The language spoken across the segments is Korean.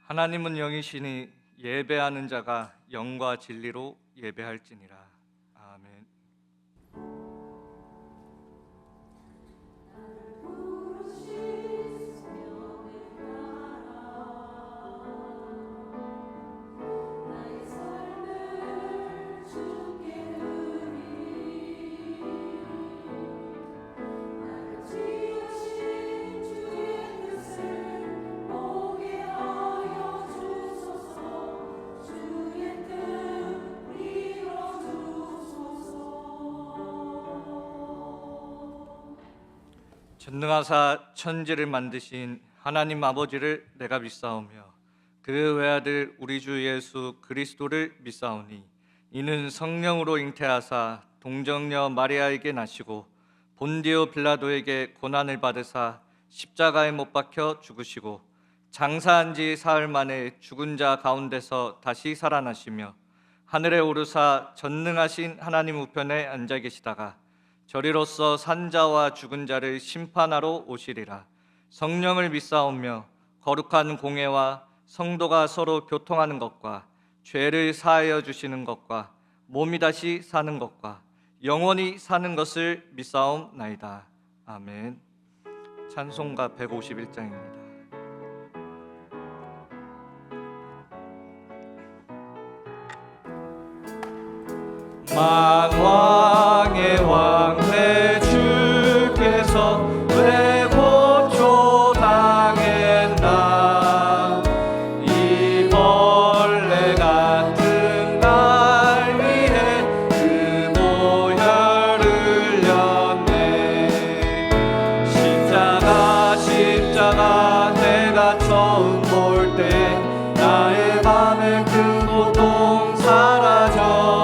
하나님은 영이시니 예배하는 자가 영과 진리로 예배할지니라. 아멘. 전능하사 천지를 만드신 하나님 아버지를 내가 믿사오며 그 외아들 우리 주 예수 그리스도를 믿사오니 이는 성령으로 잉태하사 동정녀 마리아에게 나시고 본디오 빌라도에게 고난을 받으사 십자가에 못 박혀 죽으시고 장사한 지 사흘 만에 죽은 자 가운데서 다시 살아나시며 하늘에 오르사 전능하신 하나님 우편에 앉아 계시다가 저리로서 산자와 죽은 자를 심판하러 오시리라. 성령을 믿사오며 거룩한 공회와 성도가 서로 교통하는 것과 죄를 사하여 주시는 것과 몸이 다시 사는 것과 영원히 사는 것을 믿사옵나이다. 아멘. 찬송가 151장입니다. 만왕의 왕 내 주께서 왜 고초 당했나. 이 벌레 같은 날 위해 그 보혈을 흘렸네. 십자가 내가 처음 볼 때 나의 맘에 큰 고통 사라져.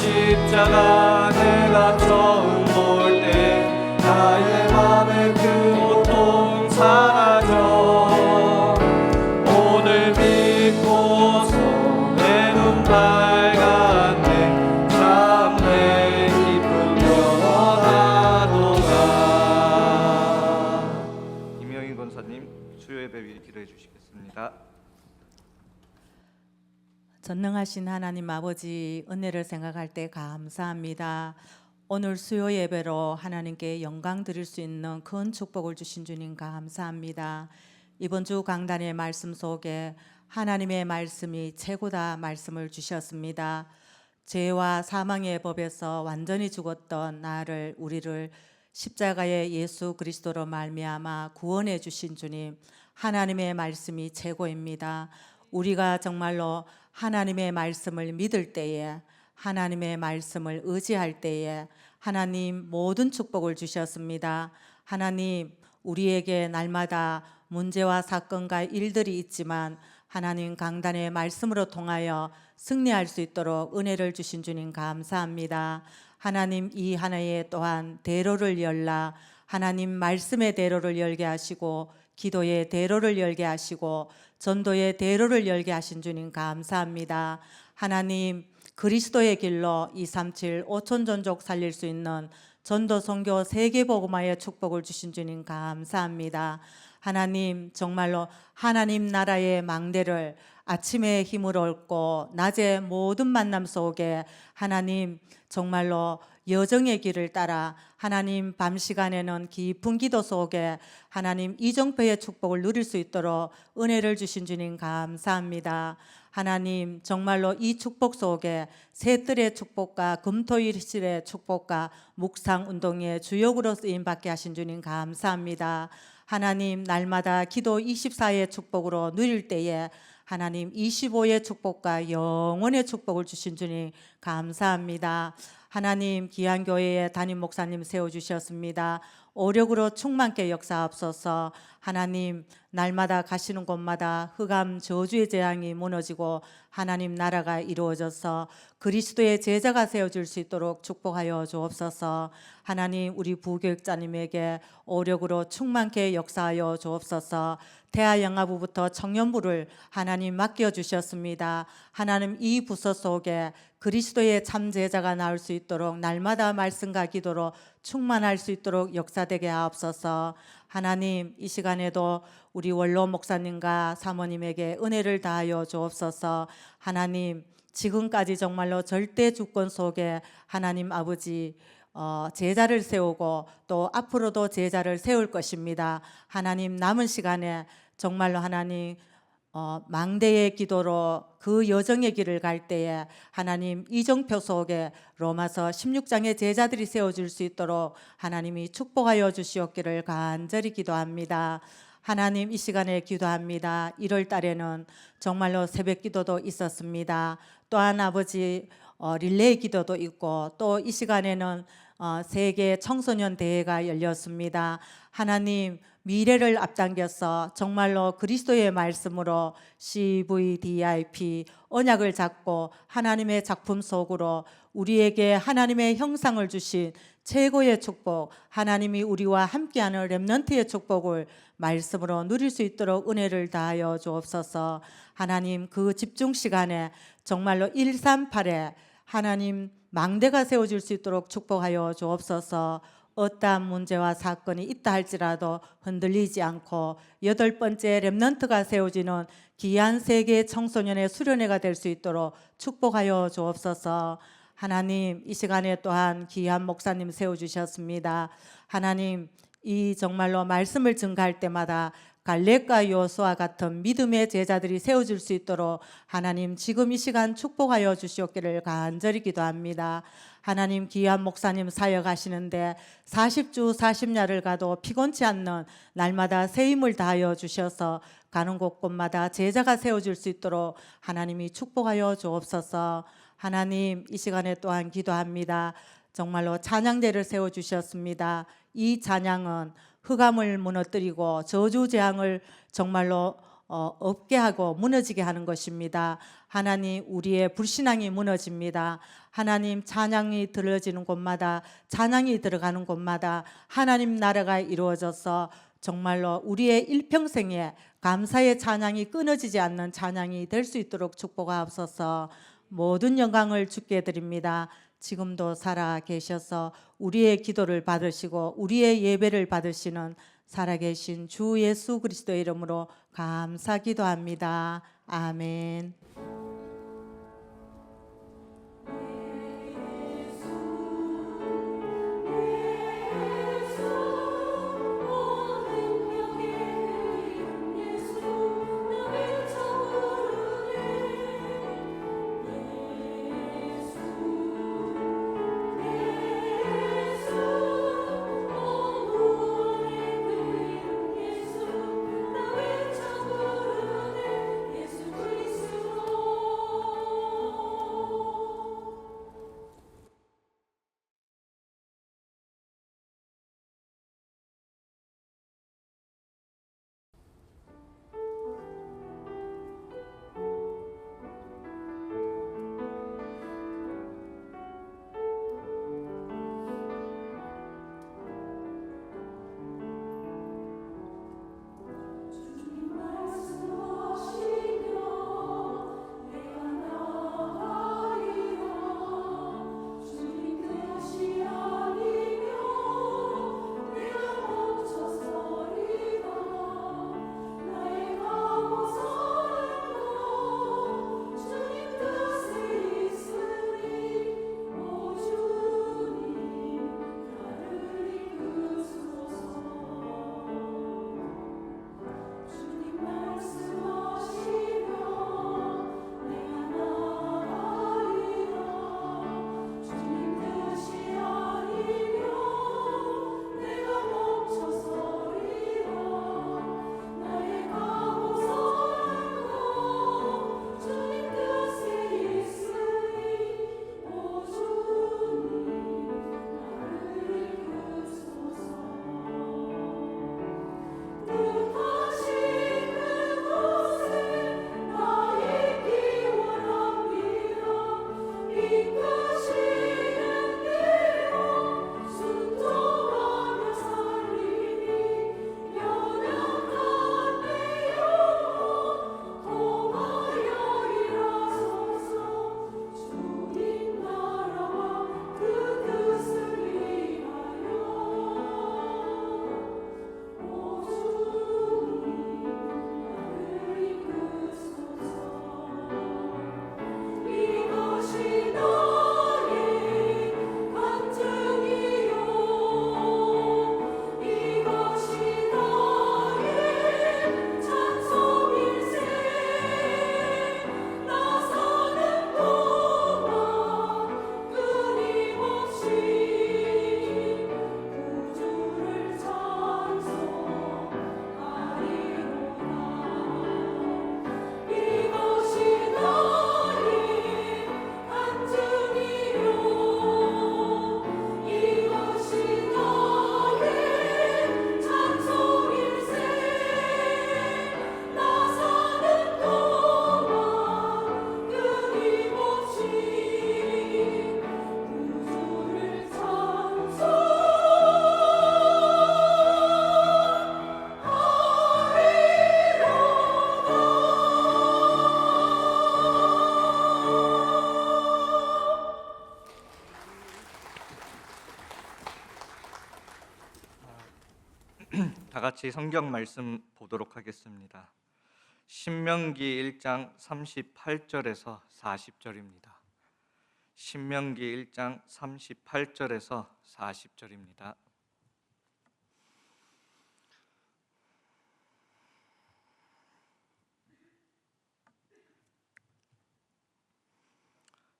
십자가 내가 처음 볼 때 나의 맘에 그 고통 사라져. 오늘 믿고서 내 눈 밝았네. 참 내 기쁨 영원하도다. 임영인 권사님 수요 예배 위에 기도해 주시겠습니다. 전능하신 하나님 아버지, 은혜를 생각할 때 감사합니다. 오늘 수요 예배로 하나님께 영광 드릴 수 있는 큰 축복을 주신 주님 감사합니다. 이번 주 강단의 말씀 속에 하나님의 말씀이 최고다 말씀을 주셨습니다. 죄와 사망의 법에서 완전히 죽었던 나를, 우리를 십자가의 예수 그리스도로 말미암아 구원해 주신 주님, 하나님의 말씀이 최고입니다. 우리가 정말로 하나님의 말씀을 믿을 때에, 하나님의 말씀을 의지할 때에 하나님 모든 축복을 주셨습니다. 하나님, 우리에게 날마다 문제와 사건과 일들이 있지만 하나님 강단의 말씀으로 통하여 승리할 수 있도록 은혜를 주신 주님 감사합니다. 하나님, 이 한 해에 또한 대로를 열라, 하나님 말씀의 대로를 열게 하시고 기도의 대로를 열게 하시고 전도의 대로를 열게 하신 주님 감사합니다. 하나님, 그리스도의 길로 237 5천 종족 살릴 수 있는 전도 선교 세계복음화의 축복을 주신 주님 감사합니다. 하나님 정말로 하나님 나라의 망대를 아침에 힘을 얻고 낮에 모든 만남 속에 하나님 정말로 여정의 길을 따라 하나님 밤 시간에는 깊은 기도 속에 하나님 이정표의 축복을 누릴 수 있도록 은혜를 주신 주님 감사합니다. 하나님 정말로 이 축복 속에 새뜰의 축복과 금토일실의 축복과 묵상 운동의 주역으로 쓰임 받게 하신 주님 감사합니다. 하나님 날마다 기도 24의 축복으로 누릴 때에 하나님 25의 축복과 영원의 축복을 주신 주님 감사합니다. 하나님 귀한 교회에 담임 목사님 세워주셨습니다. 오력으로 충만케 역사하옵소서. 하나님 날마다 가시는 곳마다 흑암 저주의 재앙이 무너지고 하나님 나라가 이루어져서 그리스도의 제자가 세워질 수 있도록 축복하여 주옵소서. 하나님 우리 부교육자님에게 오력으로 충만케 역사하여 주옵소서. 대하영아부부터 청년부를 하나님 맡겨주셨습니다. 하나님 이 부서 속에 그리스도의 참 제자가 나올 수 있도록 날마다 말씀과 기도로 충만할 수 있도록 역사되게 하옵소서. 하나님 이 시간에도 우리 원로 목사님과 사모님에게 은혜를 다하여 주옵소서. 하나님 지금까지 정말로 절대 주권 속에 하나님 아버지 제자를 세우고 또 앞으로도 제자를 세울 것입니다. 하나님 남은 시간에 정말로 하나님 망대의 기도로 그 여정의 길을 갈 때에 하나님 이정표 속에 로마서 16장의 제자들이 세워질 수 있도록 하나님이 축복하여 주시옵기를 간절히 기도합니다. 하나님 이 시간에 기도합니다. 1월 달에는 정말로 새벽 기도도 있었습니다. 또한 아버지 릴레이 기도도 있고 또 이 시간에는 세계 청소년 대회가 열렸습니다. 하나님 미래를 앞당겨서 정말로 그리스도의 말씀으로 CVDIP 언약을 잡고 하나님의 작품 속으로 우리에게 하나님의 형상을 주신 최고의 축복, 하나님이 우리와 함께하는 렘넌트의 축복을 말씀으로 누릴 수 있도록 은혜를 다하여 주옵소서. 하나님 그 집중 시간에 정말로 138에 하나님 망대가 세워질 수 있도록 축복하여 주옵소서. 어떠한 문제와 사건이 있다 할지라도 흔들리지 않고 8번째 렘넌트가 세워지는 귀한 세계 청소년의 수련회가 될 수 있도록 축복하여 주옵소서. 하나님 이 시간에 또한 귀한 목사님 세워주셨습니다. 하나님 이 정말로 말씀을 증가할 때마다 갈렙과 요수와 같은 믿음의 제자들이 세워질 수 있도록 하나님 지금 이 시간 축복하여 주시옵기를 간절히 기도합니다. 하나님 귀한 목사님 사역하시는데 40주 40야를 가도 피곤치 않는 날마다 새 힘을 다하여 주셔서 가는 곳곳마다 제자가 세워질 수 있도록 하나님이 축복하여 주옵소서. 하나님 이 시간에 또한 기도합니다. 정말로 찬양대를 세워주셨습니다. 이 찬양은 흑암을 무너뜨리고 저주재앙을 정말로 없게 하고 무너지게 하는 것입니다. 하나님 우리의 불신앙이 무너집니다. 하나님 찬양이 들려지는 곳마다 찬양이 들어가는 곳마다 하나님 나라가 이루어져서 정말로 우리의 일평생에 감사의 찬양이 끊어지지 않는 찬양이 될 수 있도록 축복하옵소서. 모든 영광을 주께 드립니다. 지금도 살아 계셔서 우리의 기도를 받으시고 우리의 예배를 받으시는 살아계신 주 예수 그리스도의 이름으로 감사 기도합니다. 아멘. 다 같이 성경 말씀 보도록 하겠습니다. 신명기 1장 38절에서 40절입니다. 신명기 1장 38절에서 40절입니다.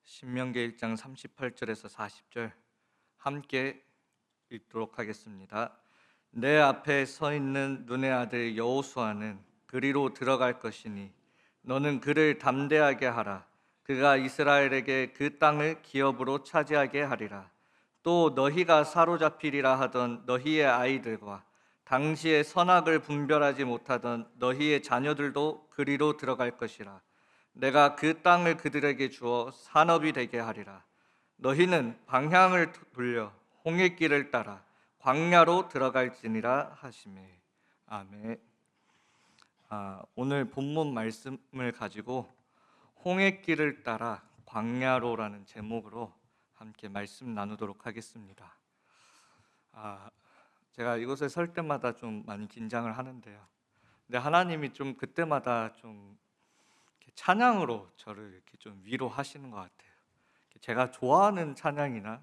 신명기 1장 38절에서 40절 함께 읽도록 하겠습니다. 내 앞에 서 있는 눈의 아들 여호수아는 그리로 들어갈 것이니 너는 그를 담대하게 하라. 그가 이스라엘에게 그 땅을 기업으로 차지하게 하리라. 또 너희가 사로잡히리라 하던 너희의 아이들과 당시의 선악을 분별하지 못하던 너희의 자녀들도 그리로 들어갈 것이라. 내가 그 땅을 그들에게 주어 산업이 되게 하리라. 너희는 방향을 돌려 홍해길을 따라 광야로 들어갈지니라 하시매. 아멘. 오늘 본문 말씀을 가지고 홍해길을 따라 광야로라는 제목으로 함께 말씀 나누도록 하겠습니다. 제가 이곳에 설 때마다 좀 많이 긴장을 하는데요. 근데 하나님이 좀 그때마다 좀 찬양으로 저를 이렇게 좀 위로하시는 것 같아요. 제가 좋아하는 찬양이나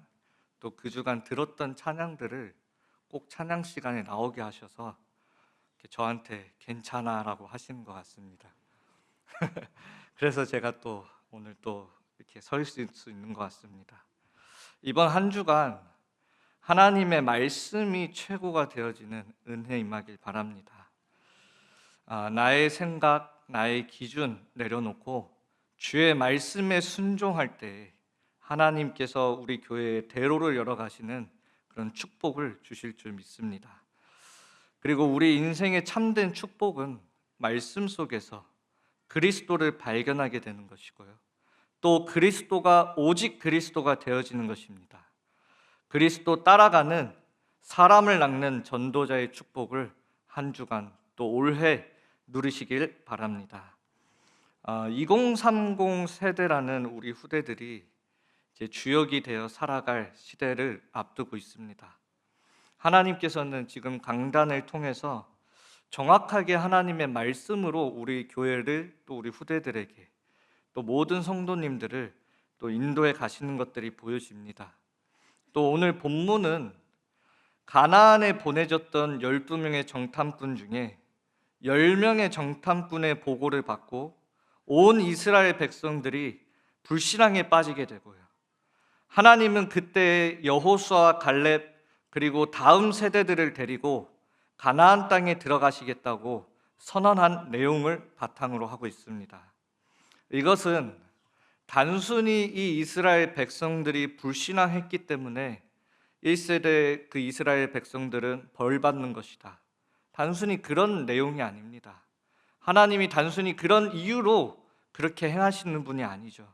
또 그 주간 들었던 찬양들을 꼭 찬양 시간에 나오게 하셔서 저한테 괜찮아라고 하시는 것 같습니다. 그래서 제가 또 오늘 또 이렇게 서 있을 수 있는 것 같습니다. 이번 한 주간 하나님의 말씀이 최고가 되어지는 은혜 임하길 바랍니다. 나의 생각, 나의 기준 내려놓고 주의 말씀에 순종할 때 하나님께서 우리 교회에 대로를 열어가시는 그런 축복을 주실 줄 믿습니다. 그리고 우리 인생의 참된 축복은 말씀 속에서 그리스도를 발견하게 되는 것이고요. 또 그리스도가 오직 그리스도가 되어지는 것입니다. 그리스도 따라가는 사람을 낚는 전도자의 축복을 한 주간 또 올해 누리시길 바랍니다. 2030 세대라는 우리 후대들이 이제 주역이 되어 살아갈 시대를 앞두고 있습니다. 하나님께서는 지금 강단을 통해서 정확하게 하나님의 말씀으로 우리 교회를 또 우리 후대들에게 또 모든 성도님들을 또 인도해 가시는 것들이 보여집니다. 또 오늘 본문은 가나안에 보내졌던 12명의 정탐꾼 중에 10명의 정탐꾼의 보고를 받고 온 이스라엘 백성들이 불신앙에 빠지게 되고요. 하나님은 그때 여호수아와 갈렙 그리고 다음 세대들을 데리고 가나안 땅에 들어가시겠다고 선언한 내용을 바탕으로 하고 있습니다. 이것은 단순히 이 이스라엘 백성들이 불신앙했기 때문에 1세대 그 이스라엘 백성들은 벌받는 것이다. 단순히 그런 내용이 아닙니다. 하나님이 단순히 그런 이유로 그렇게 행하시는 분이 아니죠.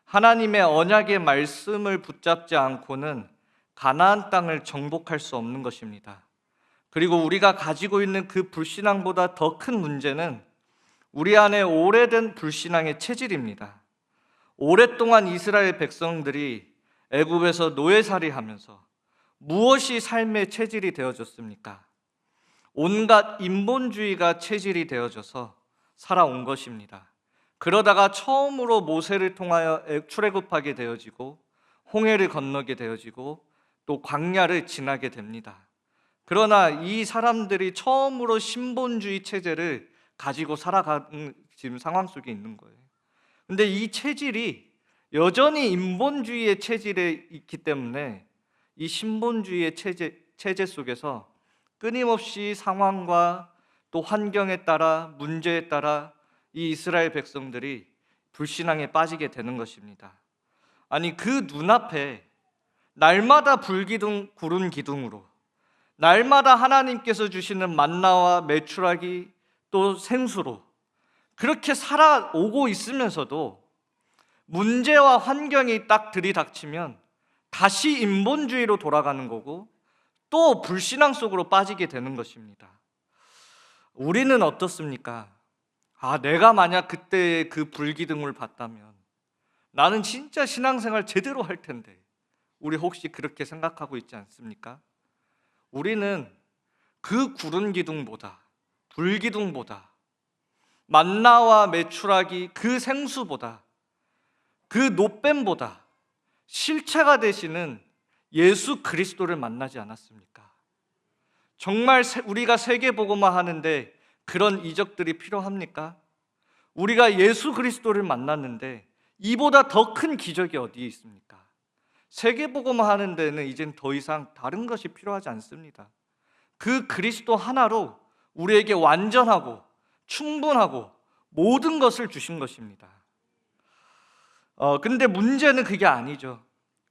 하나님의 언약의 말씀을 붙잡지 않고는 가나안 땅을 정복할 수 없는 것입니다. 그리고 우리가 가지고 있는 그 불신앙보다 더 큰 문제는 우리 안에 오래된 불신앙의 체질입니다. 오랫동안 이스라엘 백성들이 애굽에서 노예살이하면서 무엇이 삶의 체질이 되어졌습니까? 온갖 인본주의가 체질이 되어져서 살아온 것입니다. 그러다가 처음으로 모세를 통하여 출애굽하게 되어지고 홍해를 건너게 되어지고 또 광야를 지나게 됩니다. 그러나 이 사람들이 처음으로 신본주의 체제를 가지고 살아가는 지금 상황 속에 있는 거예요. 근데 이 체질이 여전히 인본주의의 체질에 있기 때문에 이 신본주의의 체제 속에서 끊임없이 상황과 또 환경에 따라 문제에 따라 이 이스라엘 백성들이 불신앙에 빠지게 되는 것입니다. 아니 그 눈앞에 날마다 불기둥 구름 기둥으로 날마다 하나님께서 주시는 만나와 메추라기 또 생수로 그렇게 살아오고 있으면서도 문제와 환경이 딱 들이닥치면 다시 인본주의로 돌아가는 거고 또 불신앙 속으로 빠지게 되는 것입니다. 우리는 어떻습니까? 내가 만약 그때 그 불기둥을 봤다면 나는 진짜 신앙생활 제대로 할 텐데. 우리 혹시 그렇게 생각하고 있지 않습니까? 우리는 그 구름 기둥보다, 불 기둥보다, 만나와 메추라기 그 생수보다, 그 노뱀보다 실체가 되시는 예수 그리스도를 만나지 않았습니까? 정말 우리가 세계복음화 하는데 그런 이적들이 필요합니까? 우리가 예수 그리스도를 만났는데 이보다 더 큰 기적이 어디에 있습니까? 세계복음화 하는 데는 이젠 더 이상 다른 것이 필요하지 않습니다. 그 그리스도 하나로 우리에게 완전하고 충분하고 모든 것을 주신 것입니다. 근데 문제는 그게 아니죠.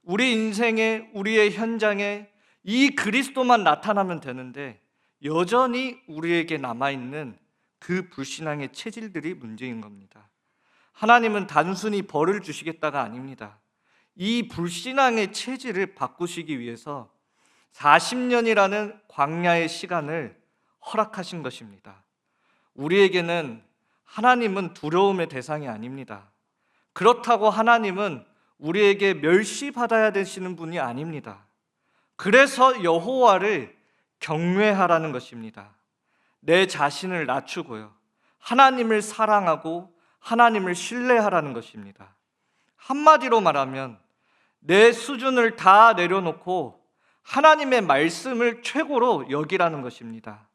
우리 인생에, 우리의 현장에 이 그리스도만 나타나면 되는데 여전히 우리에게 남아있는 그 불신앙의 체질들이 문제인 겁니다. 하나님은 단순히 벌을 주시겠다가 아닙니다. 이 불신앙의 체질을 바꾸시기 위해서 40년이라는 광야의 시간을 허락하신 것입니다. 우리에게는 하나님은 두려움의 대상이 아닙니다. 그렇다고 하나님은 우리에게 멸시받아야 되시는 분이 아닙니다. 그래서 여호와를 경외하라는 것입니다. 내 자신을 낮추고요, 하나님을 사랑하고 하나님을 신뢰하라는 것입니다. 한마디로 말하면 내 수준을 다 내려놓고 하나님의 말씀을 최고로 여기라는 것입니다.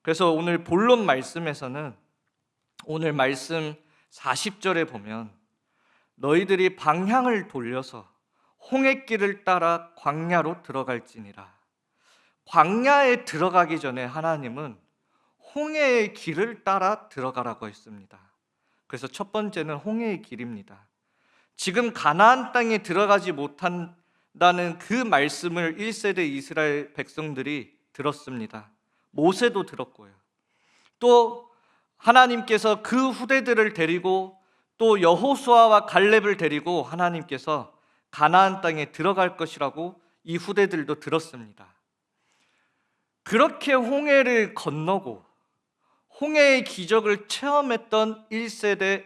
그래서 오늘 본론 말씀에서는 오늘 말씀 40절에 보면 너희들이 방향을 돌려서 홍해길을 따라 광야로 들어갈지니라. 광야에 들어가기 전에 하나님은 홍해의 길을 따라 들어가라고 했습니다. 그래서 첫 번째는 홍해의 길입니다. 지금 가나안 땅에 들어가지 못한다는 그 말씀을 1세대 이스라엘 백성들이 들었습니다. 모세도 들었고요. 또 하나님께서 그 후대들을 데리고 또 여호수아와 갈렙을 데리고 하나님께서 가나안 땅에 들어갈 것이라고 이 후대들도 들었습니다. 그렇게 홍해를 건너고 홍해의 기적을 체험했던 1세대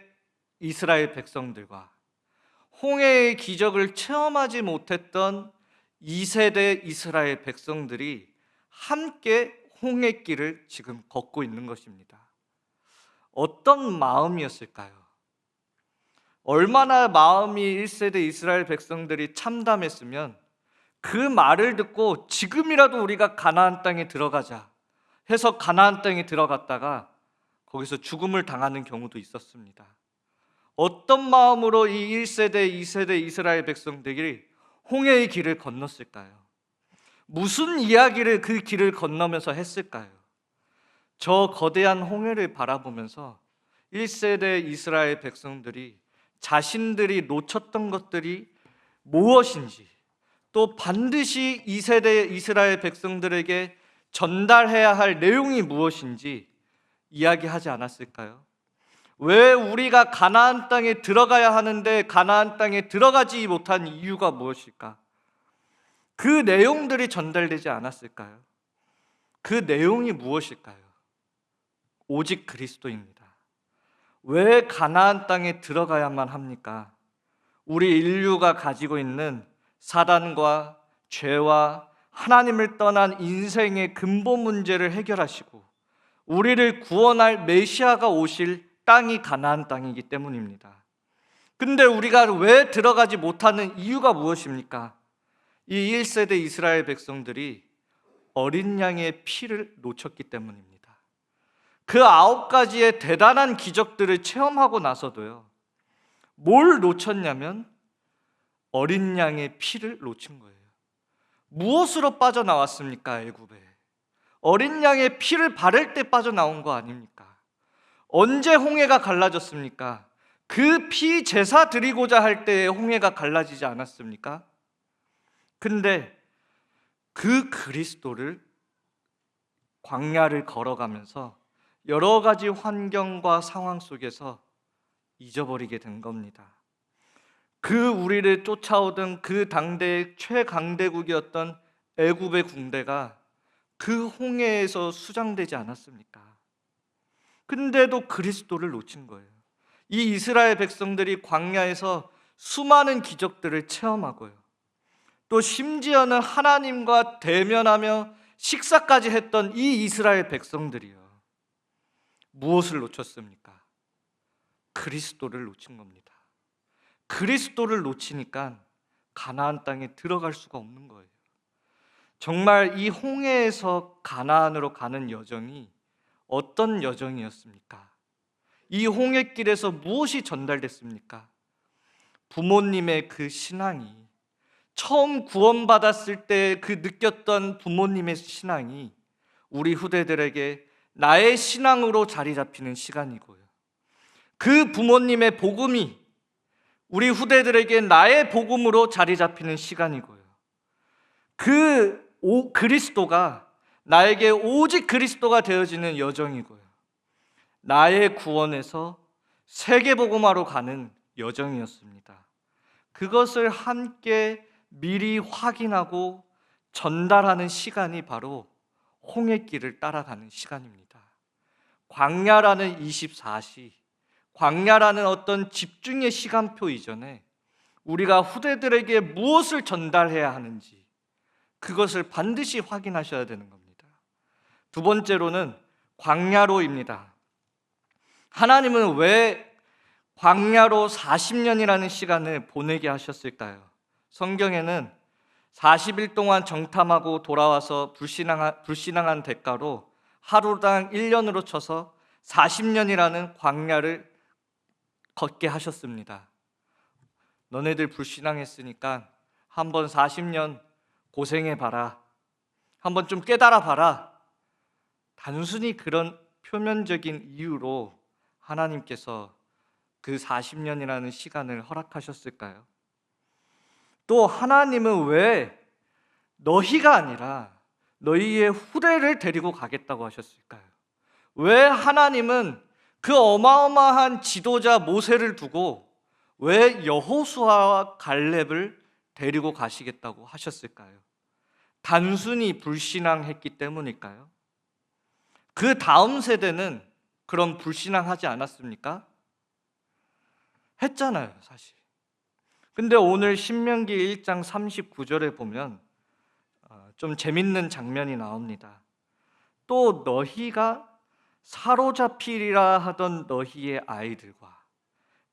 이스라엘 백성들과 홍해의 기적을 체험하지 못했던 2세대 이스라엘 백성들이 함께 홍해길을 지금 걷고 있는 것입니다. 어떤 마음이었을까요? 얼마나 마음이 1세대 이스라엘 백성들이 참담했으면 그 말을 듣고 지금이라도 우리가 가나안 땅에 들어가자 해서 가나안 땅에 들어갔다가 거기서 죽음을 당하는 경우도 있었습니다. 어떤 마음으로 이 1세대, 2세대 이스라엘 백성들이 홍해의 길을 건넜을까요? 무슨 이야기를 그 길을 건너면서 했을까요? 저 거대한 홍해를 바라보면서 1세대 이스라엘 백성들이 자신들이 놓쳤던 것들이 무엇인지, 또 반드시 2세대 이스라엘 백성들에게 전달해야 할 내용이 무엇인지 이야기하지 않았을까요? 왜 우리가 가나안 땅에 들어가야 하는데 가나안 땅에 들어가지 못한 이유가 무엇일까? 그 내용들이 전달되지 않았을까요? 그 내용이 무엇일까요? 오직 그리스도입니다. 왜 가나안 땅에 들어가야만 합니까? 우리 인류가 가지고 있는 사단과 죄와 하나님을 떠난 인생의 근본 문제를 해결하시고 우리를 구원할 메시아가 오실 땅이 가나안 땅이기 때문입니다. 근데 우리가 왜 들어가지 못하는 이유가 무엇입니까? 이 1세대 이스라엘 백성들이 어린 양의 피를 놓쳤기 때문입니다. 그 9가지의 대단한 기적들을 체험하고 나서도요, 뭘 놓쳤냐면 어린 양의 피를 놓친 거예요. 무엇으로 빠져나왔습니까? 애굽에 어린 양의 피를 바를 때 빠져나온 거 아닙니까? 언제 홍해가 갈라졌습니까? 그 피 제사 드리고자 할 때에 홍해가 갈라지지 않았습니까? 근데 그 그리스도를 광야를 걸어가면서 여러 가지 환경과 상황 속에서 잊어버리게 된 겁니다. 그 우리를 쫓아오던 그 당대의 최강대국이었던 애굽의 군대가 그 홍해에서 수장되지 않았습니까? 근데도 그리스도를 놓친 거예요. 이 이스라엘 백성들이 광야에서 수많은 기적들을 체험하고요, 또 심지어는 하나님과 대면하며 식사까지 했던 이 이스라엘 백성들이요, 무엇을 놓쳤습니까? 그리스도를 놓친 겁니다. 그리스도를 놓치니까 가나안 땅에 들어갈 수가 없는 거예요. 정말 이 홍해에서 가나안으로 가는 여정이 어떤 여정이었습니까? 이 홍해길에서 무엇이 전달됐습니까? 부모님의 그 신앙이, 처음 구원받았을 때 그 느꼈던 부모님의 신앙이 우리 후대들에게 나의 신앙으로 자리 잡히는 시간이고요, 그 부모님의 복음이 우리 후대들에게 나의 복음으로 자리 잡히는 시간이고요, 그리스도가 나에게 오직 그리스도가 되어지는 여정이고요, 나의 구원에서 세계복음화로 가는 여정이었습니다. 그것을 함께 미리 확인하고 전달하는 시간이 바로 홍해길을 따라가는 시간입니다. 광야라는 24시, 광야라는 어떤 집중의 시간표 이전에 우리가 후대들에게 무엇을 전달해야 하는지 그것을 반드시 확인하셔야 되는 겁니다. 두 번째로는 광야로입니다. 하나님은 왜 광야로 40년이라는 시간을 보내게 하셨을까요? 성경에는 40일 동안 정탐하고 돌아와서 불신앙한 대가로 하루당 1년으로 쳐서 40년이라는 광야를 걷게 하셨습니다. 너네들 불신앙했으니까 한번 40년 고생해봐라, 한번 좀 깨달아봐라. 단순히 그런 표면적인 이유로 하나님께서 그 40년이라는 시간을 허락하셨을까요? 또 하나님은 왜 너희가 아니라 너희의 후대를 데리고 가겠다고 하셨을까요? 왜 하나님은 그 어마어마한 지도자 모세를 두고 왜 여호수아와 갈렙을 데리고 가시겠다고 하셨을까요? 단순히 불신앙했기 때문일까요? 그 다음 세대는 그럼 불신앙하지 않았습니까? 했잖아요, 사실. 근데 오늘 신명기 1장 39절에 보면 좀 재밌는 장면이 나옵니다. 또 너희가 사로잡히리라 하던 너희의 아이들과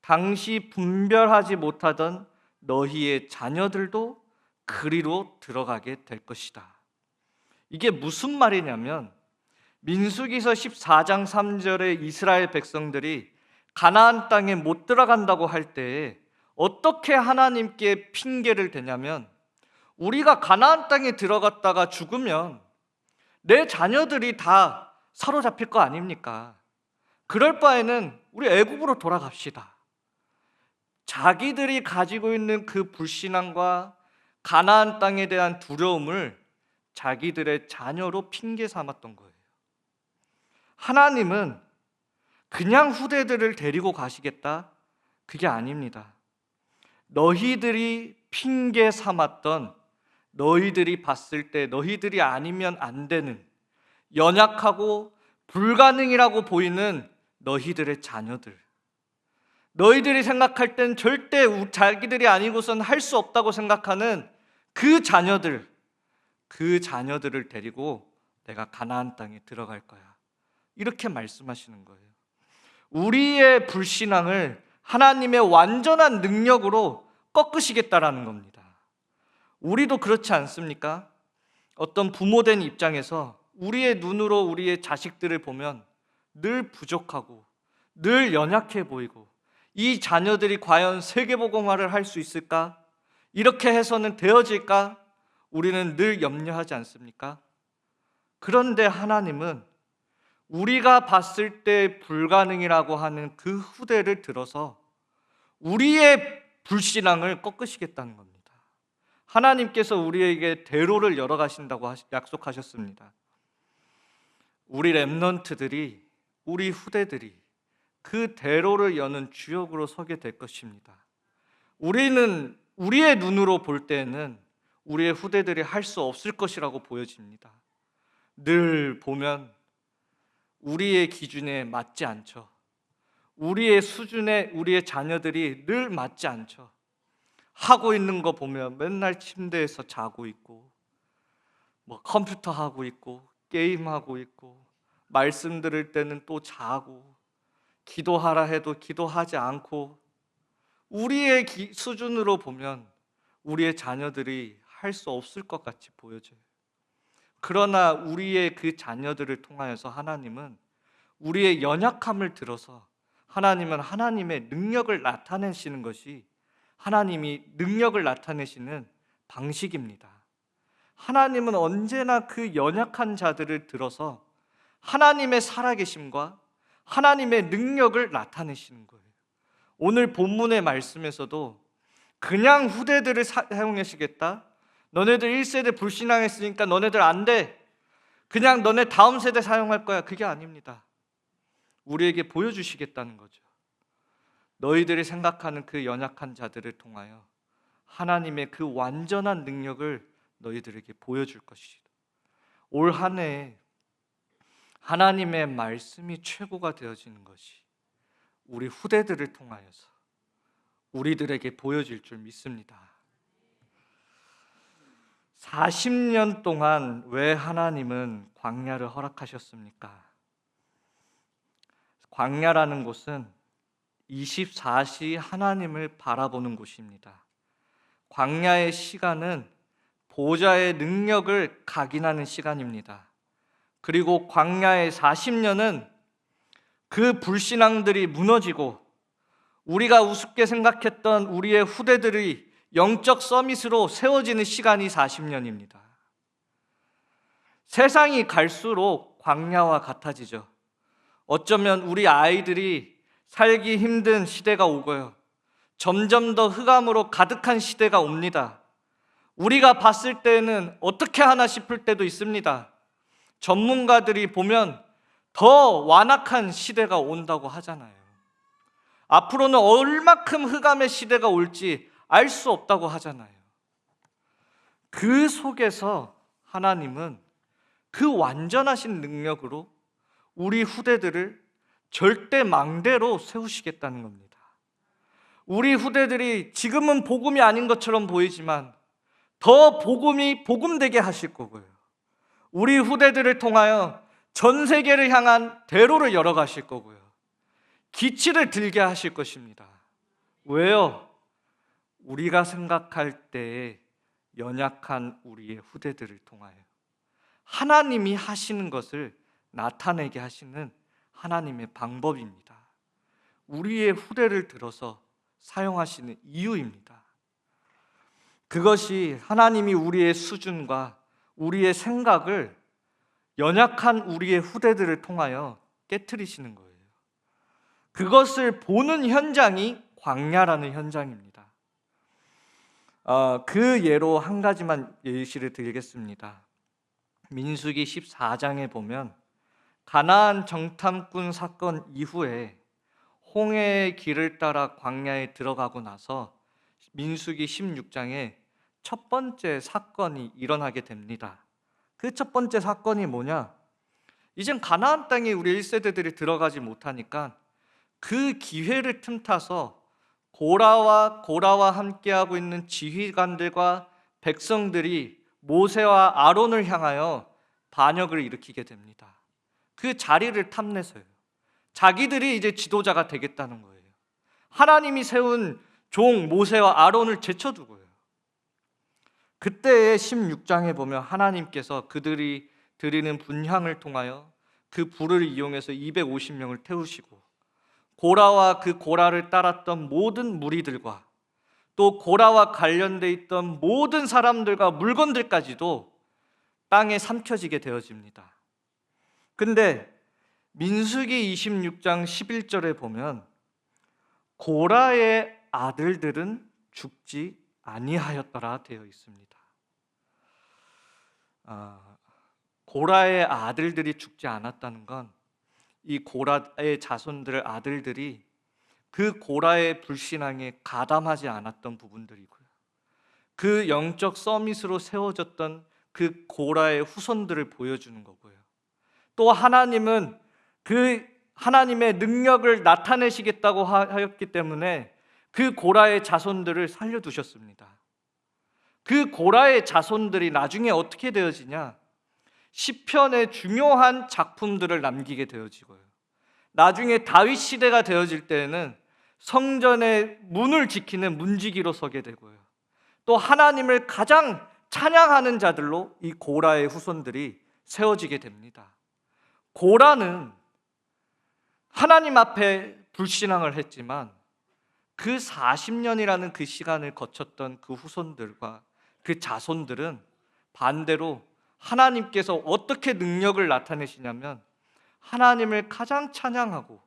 당시 분별하지 못하던 너희의 자녀들도 그리로 들어가게 될 것이다. 이게 무슨 말이냐면 민수기서 14장 3절에 이스라엘 백성들이 가나안 땅에 못 들어간다고 할 때에 어떻게 하나님께 핑계를 대냐면, 우리가 가나안 땅에 들어갔다가 죽으면 내 자녀들이 다 사로잡힐 거 아닙니까? 그럴 바에는 우리 애굽으로 돌아갑시다. 자기들이 가지고 있는 그 불신앙과 가나안 땅에 대한 두려움을 자기들의 자녀로 핑계 삼았던 거예요. 하나님은 그냥 후대들을 데리고 가시겠다? 그게 아닙니다. 너희들이 핑계 삼았던, 너희들이 봤을 때 너희들이 아니면 안 되는, 연약하고 불가능이라고 보이는 너희들의 자녀들, 너희들이 생각할 땐 절대 자기들이 아니고선 할 수 없다고 생각하는 그 자녀들을 데리고 내가 가나안 땅에 들어갈 거야, 이렇게 말씀하시는 거예요. 우리의 불신앙을 하나님의 완전한 능력으로 꺾으시겠다라는 겁니다. 우리도 그렇지 않습니까? 어떤 부모된 입장에서 우리의 눈으로 우리의 자식들을 보면 늘 부족하고 늘 연약해 보이고, 이 자녀들이 과연 세계복음화를 할 수 있을까? 이렇게 해서는 되어질까? 우리는 늘 염려하지 않습니까? 그런데 하나님은 우리가 봤을 때 불가능이라고 하는 그 후대를 들어서 우리의 불신앙을 꺾으시겠다는 겁니다. 하나님께서 우리에게 대로를 열어가신다고 약속하셨습니다. 우리 렘넌트들이, 우리 후대들이 그 대로를 여는 주역으로 서게 될 것입니다. 우리는 우리의 눈으로 볼 때에는 우리의 후대들이 할 수 없을 것이라고 보여집니다. 늘 보면 우리의 기준에 맞지 않죠. 우리의 수준에 우리의 자녀들이 늘 맞지 않죠. 하고 있는 거 보면 맨날 침대에서 자고 있고, 뭐 컴퓨터 하고 있고 게임하고 있고 말씀 들을 때는 또 자고 기도하라 해도 기도하지 않고 우리의 수준으로 보면 우리의 자녀들이 할 수 없을 것 같이 보여져요. 그러나 우리의 그 자녀들을 통하여서 하나님은 우리의 연약함을 들어서 하나님은 하나님의 능력을 나타내시는 것이 하나님이 능력을 나타내시는 방식입니다. 하나님은 언제나 그 연약한 자들을 들어서 하나님의 살아계심과 하나님의 능력을 나타내시는 거예요. 오늘 본문의 말씀에서도 그냥 후대들을 사용하시겠다. 너네들 1세대 불신앙했으니까 너네들 안 돼. 그냥 너네 다음 세대 사용할 거야. 그게 아닙니다. 우리에게 보여주시겠다는 거죠. 너희들이 생각하는 그 연약한 자들을 통하여 하나님의 그 완전한 능력을 너희들에게 보여줄 것이다. 올 한 해 하나님의 말씀이 최고가 되어지는 것이 우리 후대들을 통하여서 우리들에게 보여질 줄 믿습니다. 40년 동안 왜 하나님은 광야를 허락하셨습니까? 광야라는 곳은 24시 하나님을 바라보는 곳입니다. 광야의 시간은 보좌의 능력을 각인하는 시간입니다. 그리고 광야의 40년은 그 불신앙들이 무너지고 우리가 우습게 생각했던 우리의 후대들이 영적 서밋으로 세워지는 시간이 40년입니다. 세상이 갈수록 광야와 같아지죠. 어쩌면 우리 아이들이 살기 힘든 시대가 오고요. 점점 더 흑암으로 가득한 시대가 옵니다. 우리가 봤을 때는 어떻게 하나 싶을 때도 있습니다. 전문가들이 보면 더 완악한 시대가 온다고 하잖아요. 앞으로는 얼마큼 흑암의 시대가 올지 알 수 없다고 하잖아요. 그 속에서 하나님은 그 완전하신 능력으로 우리 후대들을 절대 망대로 세우시겠다는 겁니다. 우리 후대들이 지금은 복음이 아닌 것처럼 보이지만 더 복음이 복음되게 하실 거고요. 우리 후대들을 통하여 전 세계를 향한 대로를 열어가실 거고요. 기치를 들게 하실 것입니다. 왜요? 우리가 생각할 때에 연약한 우리의 후대들을 통하여 하나님이 하시는 것을 나타내게 하시는 하나님의 방법입니다. 우리의 후대를 들어서 사용하시는 이유입니다. 그것이 하나님이 우리의 수준과 우리의 생각을 연약한 우리의 후대들을 통하여 깨트리시는 거예요. 그것을 보는 현장이 광야라는 현장입니다. 그 예로 한 가지만 예시를 드리겠습니다. 민수기 14장에 보면 가나안 정탐꾼 사건 이후에 홍해의 길을 따라 광야에 들어가고 나서 민수기 16장에 첫 번째 사건이 일어나게 됩니다. 그 첫 번째 사건이 뭐냐? 이젠 가나안 땅에 우리 1세대들이 들어가지 못하니까 그 기회를 틈타서 고라와 함께하고 있는 지휘관들과 백성들이 모세와 아론을 향하여 반역을 일으키게 됩니다. 그 자리를 탐내서요. 자기들이 이제 지도자가 되겠다는 거예요. 하나님이 세운 종 모세와 아론을 제쳐두고요. 그때의 16장에 보면 하나님께서 그들이 드리는 분향을 통하여 그 불을 이용해서 250명을 태우시고 고라와 그 고라를 따랐던 모든 무리들과 또 고라와 관련돼 있던 모든 사람들과 물건들까지도 땅에 삼켜지게 되어집니다. 근데 민수기 26장 11절에 보면 고라의 아들들은 죽지 아니하였더라 되어 있습니다. 고라의 아들들이 죽지 않았다는 건 이 고라의 자손들 아들들이 그 고라의 불신앙에 가담하지 않았던 부분들이고요. 그 영적 서밋으로 세워졌던 그 고라의 후손들을 보여주는 거고요. 또 하나님은 그 하나님의 능력을 나타내시겠다고 하였기 때문에 그 고라의 자손들을 살려두셨습니다. 그 고라의 자손들이 나중에 어떻게 되어지냐? 시편의 중요한 작품들을 남기게 되어지고요. 나중에 다윗 시대가 되어질 때에는 성전의 문을 지키는 문지기로 서게 되고요. 또 하나님을 가장 찬양하는 자들로 이 고라의 후손들이 세워지게 됩니다. 고라는 하나님 앞에 불신앙을 했지만 그 40년이라는 그 시간을 거쳤던 그 후손들과 그 자손들은 반대로 하나님께서 어떻게 능력을 나타내시냐면 하나님을 가장 찬양하고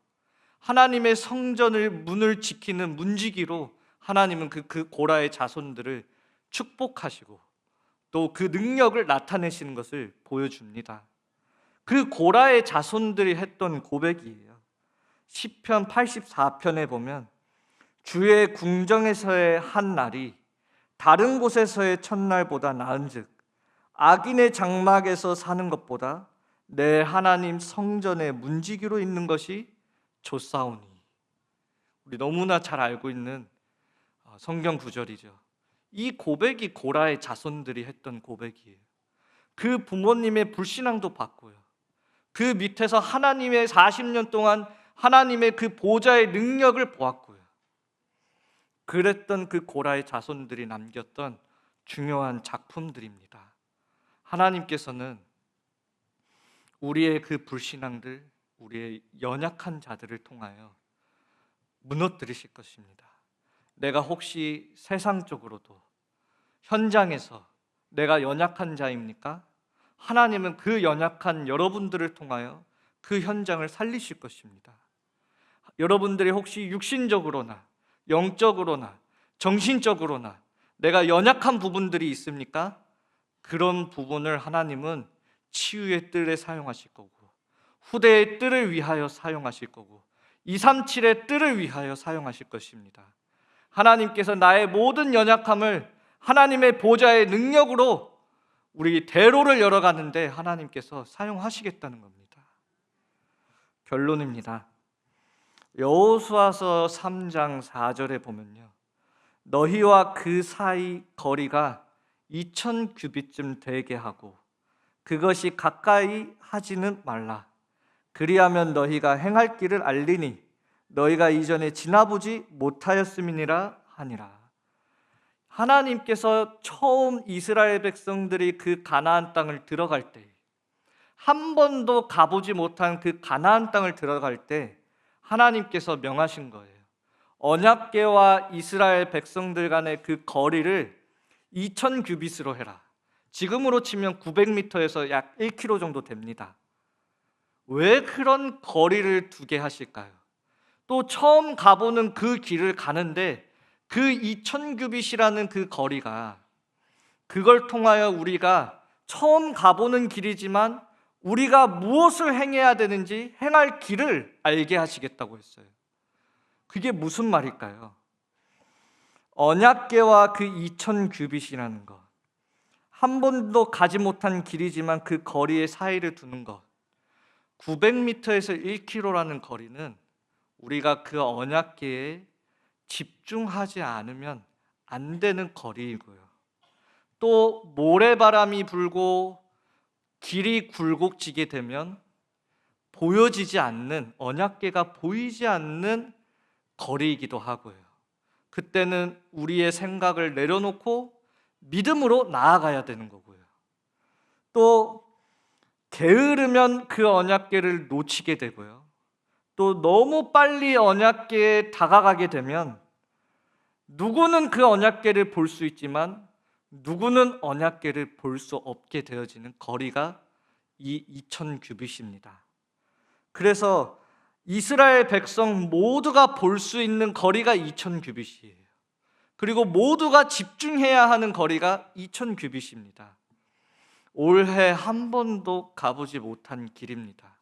하나님의 성전을 문을 지키는 문지기로 하나님은 그 고라의 자손들을 축복하시고 또 그 능력을 나타내시는 것을 보여줍니다. 그 고라의 자손들이 했던 고백이에요. 시편 84편에 보면 주의 궁정에서의 한 날이 다른 곳에서의 첫날보다 나은즉 악인의 장막에서 사는 것보다 내 하나님 성전의 문지기로 있는 것이 좋사오니. 우리 너무나 잘 알고 있는 성경 구절이죠. 이 고백이 고라의 자손들이 했던 고백이에요. 그 부모님의 불신앙도 봤고요. 그 밑에서 하나님의 40년 동안 하나님의 그 보좌의 능력을 보았고요. 그랬던 그 고라의 자손들이 남겼던 중요한 작품들입니다. 하나님께서는 우리의 그 불신앙들, 우리의 연약한 자들을 통하여 무너뜨리실 것입니다. 내가 혹시 세상적으로도 현장에서 내가 연약한 자입니까? 하나님은 그 연약한 여러분들을 통하여 그 현장을 살리실 것입니다. 여러분들이 혹시 육신적으로나 영적으로나 정신적으로나 내가 연약한 부분들이 있습니까? 그런 부분을 하나님은 치유의 뜰에 사용하실 거고 후대의 뜰을 위하여 사용하실 거고 237의 뜰을 위하여 사용하실 것입니다. 하나님께서 나의 모든 연약함을 하나님의 보좌의 능력으로 우리 대로를 열어가는데 하나님께서 사용하시겠다는 겁니다. 결론입니다. 여호수아서 3장 4절에 보면요, 너희와 그 사이 거리가 2000규빗쯤 되게 하고 그것이 가까이 하지는 말라. 그리하면 너희가 행할 길을 알리니 너희가 이전에 지나보지 못하였음이니라 하니라. 하나님께서 처음 이스라엘 백성들이 그 가나안 땅을 들어갈 때, 한 번도 가보지 못한 그 가나안 땅을 들어갈 때 하나님께서 명하신 거예요. 언약궤와 이스라엘 백성들 간의 그 거리를 2000규빗으로 해라. 지금으로 치면 900m에서 약 1km 정도 됩니다. 왜 그런 거리를 두게 하실까요? 또 처음 가보는 그 길을 가는데 그 2000규빗이라는 그 거리가, 그걸 통하여 우리가 처음 가보는 길이지만 우리가 무엇을 행해야 되는지 행할 길을 알게 하시겠다고 했어요. 그게 무슨 말일까요? 언약궤와 그 2000규빗이라는 것, 한 번도 가지 못한 길이지만 그 거리의 사이를 두는 것, 900m에서 1km라는 거리는 우리가 그 언약궤에 집중하지 않으면 안 되는 거리이고요. 또 모래바람이 불고 길이 굴곡지게 되면 보여지지 않는, 언약궤가 보이지 않는 거리이기도 하고요. 그때는 우리의 생각을 내려놓고 믿음으로 나아가야 되는 거고요. 또 게으르면 그 언약궤를 놓치게 되고요. 또 너무 빨리 언약궤에 다가가게 되면 누구는 그 언약궤를 볼 수 있지만 누구는 언약궤를 볼 수 없게 되어지는 거리가 이 2000규빗입니다. 그래서 이스라엘 백성 모두가 볼 수 있는 거리가 2000규빗이에요. 그리고 모두가 집중해야 하는 거리가 2000규빗입니다. 올해 한 번도 가보지 못한 길입니다.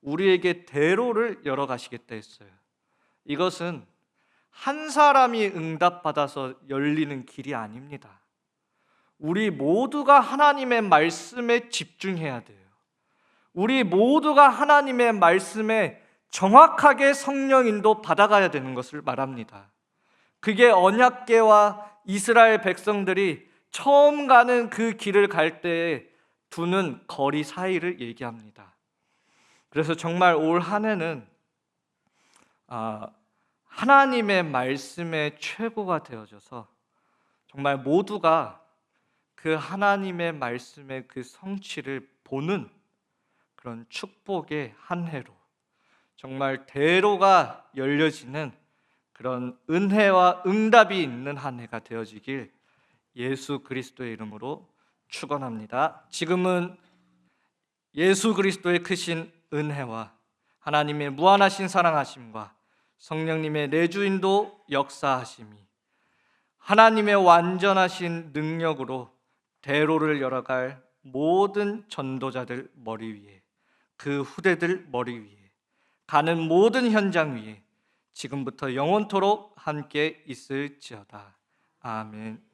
우리에게 대로를 열어가시겠다 했어요. 이것은 한 사람이 응답받아서 열리는 길이 아닙니다. 우리 모두가 하나님의 말씀에 집중해야 돼요. 우리 모두가 하나님의 말씀에 정확하게 성령 인도 받아가야 되는 것을 말합니다. 그게 언약궤와 이스라엘 백성들이 처음 가는 그 길을 갈 때 두는 거리 사이를 얘기합니다. 그래서 정말 올 한 해는 하나님의 말씀의 최고가 되어져서 정말 모두가 그 하나님의 말씀의 그 성취를 보는 그런 축복의 한 해로, 정말 대로가 열려지는 그런 은혜와 응답이 있는 한 해가 되어지길 예수 그리스도의 이름으로 축원합니다. 지금은 예수 그리스도의 크신 은혜와 하나님의 무한하신 사랑하심과 성령님의 내주인도 역사하심이 하나님의 완전하신 능력으로 대로를 열어갈 모든 전도자들 머리 위에, 그 후대들 머리 위에, 가는 모든 현장 위에 지금부터 영원토록 함께 있을지어다. 아멘.